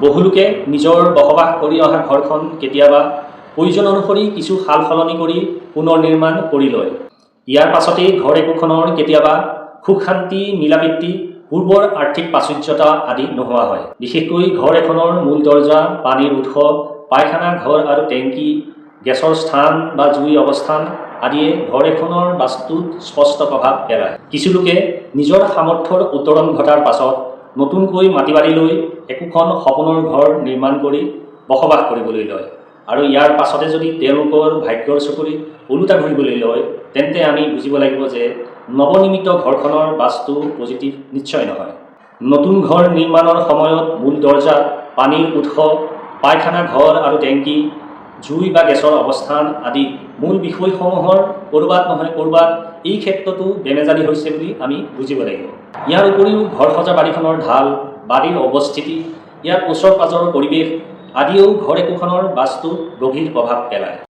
বহুলোকে নিজৰ বসবাস কৰি অহা ঘৰখন কেতিয়াবা প্ৰয়োজন অনুসৰি কিছু সাল সলনি কৰি পুনৰ নিৰ্মাণ কৰি লয়। ইয়াৰ পাছতেই ঘৰ একোখনৰ কেতিয়াবা সুখ শান্তি মিলাপ্ৰীতি পূৰ্বৰ আৰ্থিক প্ৰাচুৰ্যতা আদি নোহোৱা হয়। বিশেষকৈ ঘৰ এখনৰ মূল দৰ্জা, পানীৰ উৎস, পায়খানা ঘৰ আৰু টেংকি, গেছৰ স্থান বা জুইৰ অৱস্থান আদিয়ে ঘৰ এখনৰ বাস্তুত স্পষ্ট প্ৰভাৱ পেলায়। কিছু লোকে নিজৰ সামৰ্থ্যৰ উত্তৰণ ঘটাৰ পাছত নতুনকৈ মাটি বাৰী লৈ একোখন সপোনৰ ঘৰ নিৰ্মাণ কৰি বসবাস কৰিবলৈ লয়, আৰু ইয়াৰ পাছতে যদি তেওঁলোকৰ ভাগ্যৰ চকুৰি ওলোটা ঘূৰিবলৈ লয়, তেন্তে আমি বুজিব লাগিব যে নৱনিৰ্মিত ঘৰখনৰ বাস্তু পজিটিভ নিশ্চয় নহয়। নতুন ঘৰ নিৰ্মাণৰ সময়ত মূল দৰ্জা, পানীৰ উৎস, পায়খানা ঘৰ আৰু টেংকি, জুই বা গেছৰ অৱস্থান আদি মূল বিষয়সমূহৰ ক'ৰবাত নহয় ক'ৰবাত এই ক্ষেত্ৰতো বেমেজালি হৈছে বুলি আমি বুজিব লাগিব। ইয়াৰ উপৰিও ঘৰ সজা বাৰীখনৰ ঢাল, বাৰীৰ অৱস্থিতি, ইয়াৰ ওচৰ পাজৰৰ পৰিৱেশ আদিয়েও ঘৰ একোখনৰ বাস্তুত গভীৰ প্ৰভাৱ পেলায়।